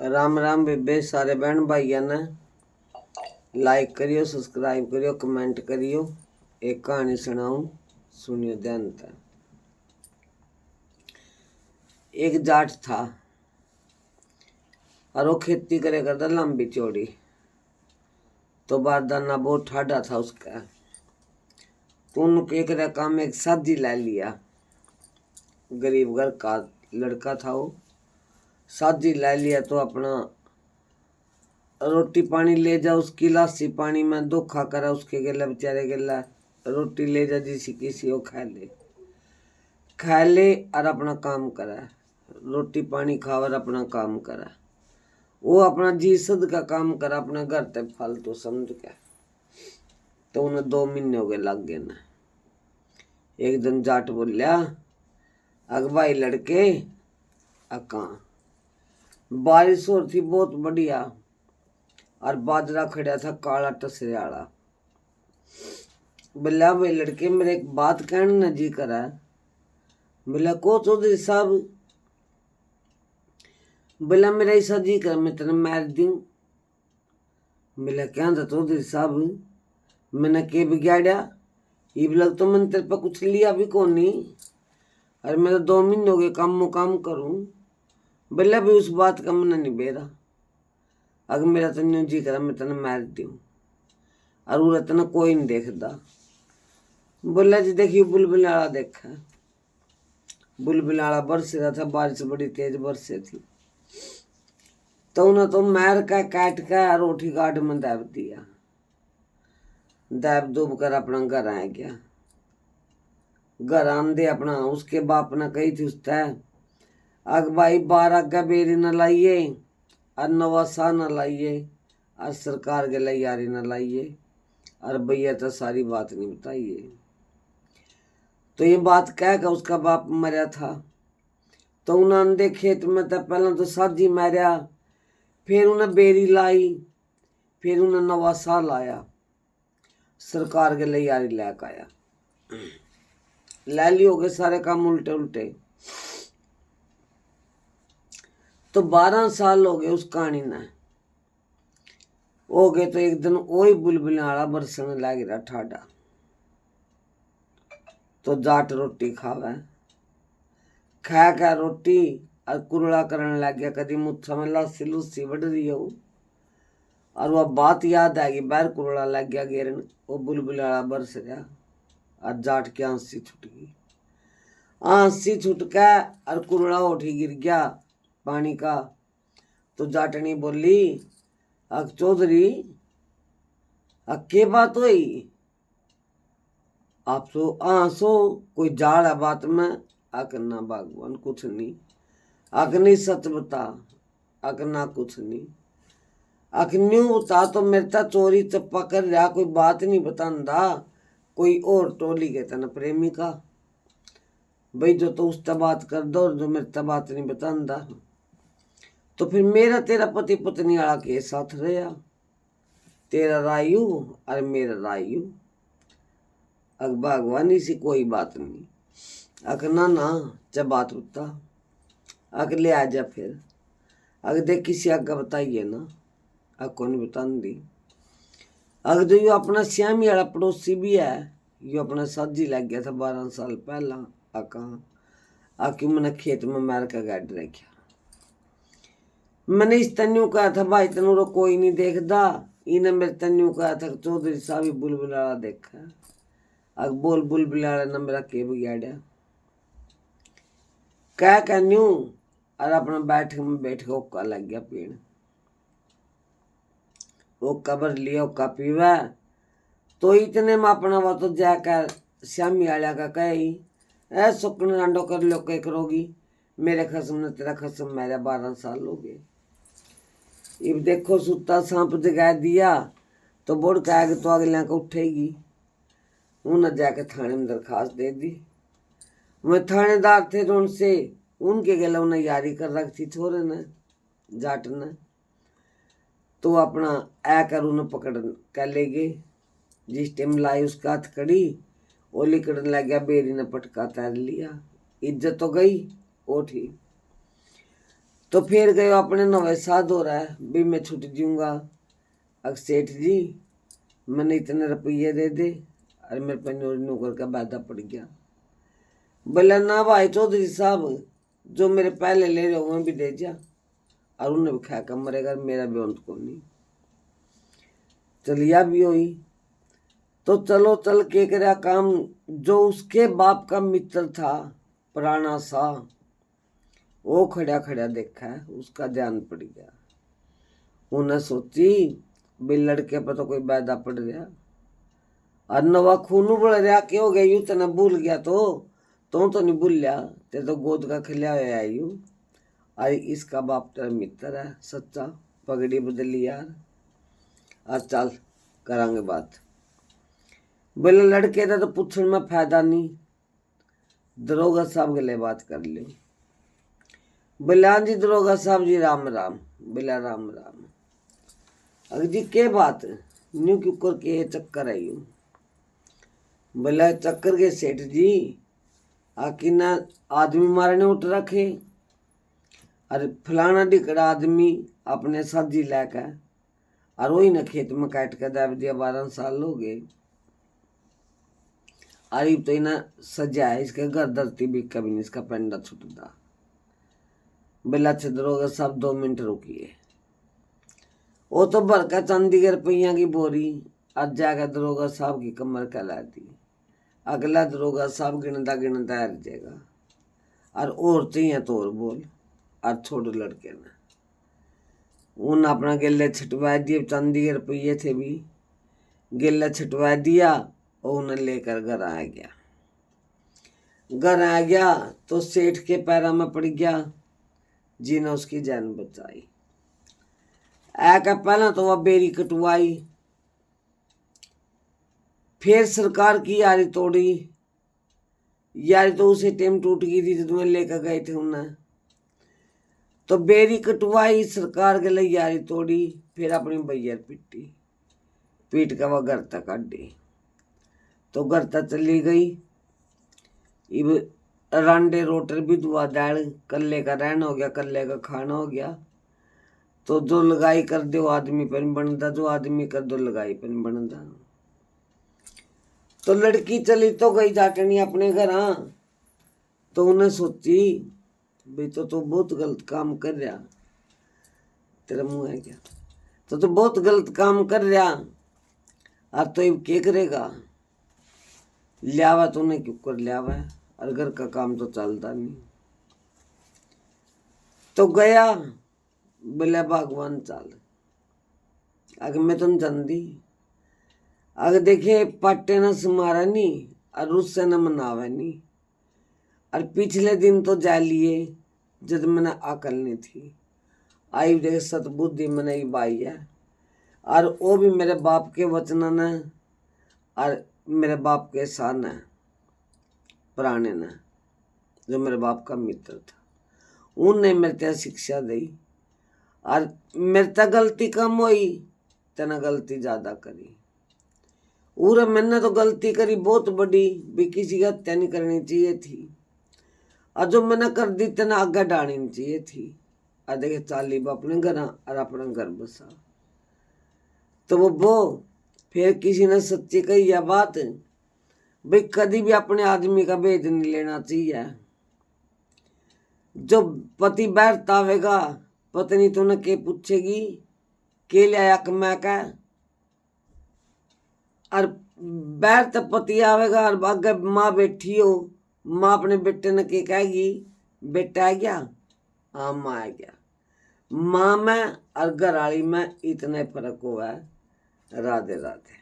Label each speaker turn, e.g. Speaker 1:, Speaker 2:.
Speaker 1: राम राम बेबे सारे बहन भाइया ने लाइक करियो, सब्सक्राइब करियो, कमेंट करियो। एक कहानी सुनाऊं, सुनियो ध्यान तक। एक जाट था और वो खेती करे करता लंबी चौड़ी। तो बारदाना बहुत ठाडा था उसका। तो उनको एक काम एक शादी ला लिया। गरीब घर का लड़का था वो। शादी ला लिया तो अपना रोटी पानी ले जा, उसकी लासी पानी में धोखा करा उसके गेला, बेचारे गेला। रोटी ले जा जिसी किसी वो खा ले और अपना काम करा। रोटी पानी खावर अपना काम करा। वो अपना जी सद का काम करा अपने घर तक फालतू समझ के। तो उन्हें 2 महीने हो गए लग गए ना। एक दिन जाट बोलिया, अग भाई लड़के अका बारिश हो रही थी बहुत बढ़िया और बाजरा खड़ा था काला टसरे वाला। बोला भाई लड़के मेरे एक बात कहने न जी करा। बोला को चौधरी साहब। बोला मेरा ऐसा जी कर मैं तेने मार दूं। बोला क्या था चौधरी साहब, मैंने के बिगाड़ा? ये लग तो मैंने तेरे पर कुछ लिया भी कौन नहीं। अरे मैं तो 2 महीने हो गए काम करूं। बोला भी उस बात का मन नहीं बेरा। अगर मेरा तो न्यू जी करा मैं तेने मार दूं और वो रतना कोई नहीं देखता। बोला जी देखिए बुलबुल आला देखा। बुलबुल आला बरस रहा था, बारिश बड़ी तेज बरसे थी। तो उन्हें तो मार का काट का रोटी काट में दाब दिया। दाब दूब कर अपना घर आ गया। घर आंदे अपना उसके बाप ने कही थी उससे, अग भाई 12 का बेरी न लाइए और नवासा न लाइए और सरकार के लैयारी न लाइए और भैया तो सारी बात नहीं बताइए। तो ये बात कह कर उसका बाप मरा था। तो उन्होंने खेत में तो पहले तो साजी मारिया, फिर उन्हें बेरी लाई, फिर उन्हें नवासा लाया, सरकार के लिए यारी लैक आया। ले ली हो गए सारे काम उल्टे उल्टे। तो 12 साल हो गए उस कहानी ने हो गए। तो एक दिन वही बुलबुल आला बरसन लग रहा ठाडा। तो जाट रोटी खावे, खा खा रोटी और कुरड़ा करने लग गया। कदी मुच्छा में लासी लूसी बढ़ रही हो और वह बात याद आएगी, बाहर कुरड़ा लग गया गिरन। वो बुलबुल आला बरस गया और जाट की आंसी छूट गई। आंसी छूट के और कुरड़ा उठी गिर गया पानी का। तो जाटनी बोली, अक चौधरी के बात हुई? आप सो सो कोई जाड़ है बात में? अक ना भगवान कुछ नहीं। अक नहीं सच बता। अक ना कुछ नहीं। अक न्यू बता तो मेरे ता चोरी चप्पा कर रहा, कोई बात नहीं बतांदा। कोई और टोली के तना प्रेमी का भाई जो तो उससे बात कर दो जो मेरे से बात नहीं बतांदा। तो फिर मेरा तेरा पति पत्नी वाला के साथ रहा, तेरा रायू और मेरा रायू। अग भगवानी सी कोई बात नहीं। अग ना ना जब बात होता अग ले आ जा फिर। अग देख किसी आगे बताइए ना। अग कौन बतान दी। अग जो यो अपना श्यामी वाला पड़ोसी भी है, यो अपना साजी लग गया था 12 साल पहला। अका आकि मैंने खेत में मार का गाड़ रखा। मैंने इस तन्यू कहा था भाई तनु रो कोई नहीं देखता। इन्हें मेरे तन्यू कहा था चौधरी साहब बुलबुलाड़ा देखा। अग बोल बुलबुलाड़ा ने मेरा के बिगाड़ा क्या कन्यू। और अपना बैठ के ओक्का लग गया पेड़। ओक्का भर लिया, ओक्का पीवा। तो इतने में अपना वो तो जाकर श्यामी आलिया का कही, ऐ सुकन रांडो कर लो के करोगी। मेरे खसम ने तेरा खसम मेरा 12 साल हो गए। इब देखो सुता सांप जगा दिया तो बोड़ का आगे तो अगले को उठेगी। उन्हें जाके थाने में दरखास्त दे दी। मैं थानेदार थे तो उनसे उनके गले उन्हें यारी कर रखी छोरे ने जाट ने। तो अपना आकर उन्हें पकड़ कर ले गए। जिस टाइम लाई उसका हाथ कड़ी वो लिकड़ने लग गया, बेरी ने पटका तैर लिया। इज्जत तो गई वो ठीक। तो फिर गयो अपने नवे साध हो रहा है भी मैं छूट जाऊंगा। अब सेठ जी मैंने इतने रुपये दे दे, अरे मेरे पे नौकर का वादा पड़ गया। बोला ना भाई चौधरी साहब, जो मेरे पहले ले रहे हो भी दे जा, और उन्हें भी खा कर मरेगा, मेरा भी अंत को नहीं। चलिया भी हुई तो चलो चल के करा काम। जो उसके बाप का मित्र था पुराना सा, वो खड़ा खड़ा देखा है, उसका ध्यान पड़ गया। उन्हें सोची भी लड़के पर तो कोई वादा पड़ गया, और नवा खून बढ़ रहा क्यों हो गया यू, तना भूल गया तो नहीं भूल लिया, ते तो गोद का खिला हुआ यू। अरे इसका बाप तेरा मित्र है सच्चा, पगड़ी बदली यार, और चल करांगे बात। बोले लड़के का तो पूछने में फायदा नहीं, दरोगा साहब के लिए बात कर लो। बोले हाँ जी दरोगा साहब जी राम राम। बोला राम राम। अगर जी के बात न्यू क्यों करके चक्कर आई हूँ। बोला चक्कर के सेठ जी आकी ना आदमी मारने उठ रखे, अरे फलाना डिकड़ा आदमी अपने सब्जी लेकर और वही ना खेत में काट कर दाब दिया, 12 साल हो गए। अरे तो इना सजा है, इसके घर धरती भी कभी नहीं इसका पेंडा छुटता। बोला अच्छा दरोगा साहब 2 मिनट रुकिए। वो तो भर का चांदी के रुपया की बोरी आज जाकर दरोगा साहब की कमर कहला दी। अगला दरोगा साहब गिनता गिनता हर जाएगा, और चाहिए तो और बोल, और छोड़ लड़के ने उन अपना गेले छिटवा दिए, चांदी के रुपये थे भी गेला छिटवा दिया, और उन्हें लेकर घर आ गया। घर आ गया तो सेठ के पैरों में पड़ गया, जिन्हें उसकी जान बचाई। आका पहला तो वह बेरी कटवाई, फिर सरकार की यारी तोड़ी। यारी तो उसे टेम टूट गई थी जो तुम्हें लेकर गए थे उन्हें, तो बेरी कटवाई सरकार के लिए यारी तोड़ी, फिर अपनी बैयर पिटी, पीट का वह घर तक काटी। तो घर तक चली गई। इब रांडे रोटर भी दुआ दाल, कल्ले का रहना हो गया, कल्ले का खाना हो गया। तो जो लगाई कर दो आदमी पर बनता, जो आदमी कर दो लगाई पर बनता। तो लड़की चली तो गई जाटनी अपने घर। तो उन्हें सोची भाई तो बहुत गलत काम कर रहा, तेरा मुंह है क्या, तो बहुत गलत काम कर रहा, और तो ये करेगा, लियावा तो उन्हें क्यों कर लियावा है, और घर का काम तो चलता नहीं। तो गया बोले भगवान चल, अगर मैं तुम जंदी अगर देखे पट्टे न सुमारा नहीं, और उससे न मनावे नहीं, और पिछले दिन तो जा लिए जब मैंने अकल नहीं थी, आई देख सतबुद्धि मैंने ही बाई है, और वो भी मेरे बाप के वचन ने, और मेरे बाप के सान है पुराने ने, जो मेरे बाप का मित्र था, उनने मेरे ते शिक्षा दी, और मेरे ते गलती कम हुई, तेना गलती ज्यादा करी। और मैंने तो गलती करी बहुत बड़ी, भी किसी की हत्या नहीं करनी चाहिए थी, और जो मैंने कर दी तेना आगे डालनी नहीं चाहिए थी। और देखे चाली अपने घर और अपना घर बसा। तो वो फिर किसी ने सच्ची कही यह बात, भाई कभी भी अपने आदमी का भेद नहीं लेना चाहिए। जो पति बैठता आवेगा, पत्नी तो न के पूछेगी के लिया कमा का, और बैठ तो पति आवेगा, और आगे माँ बैठी हो, माँ अपने बेटे ने के कहेगी बेटा आ गया, हाँ माँ आ गया। माँ में और घरवाली में इतने फर्क हुआ है। राधे राधे।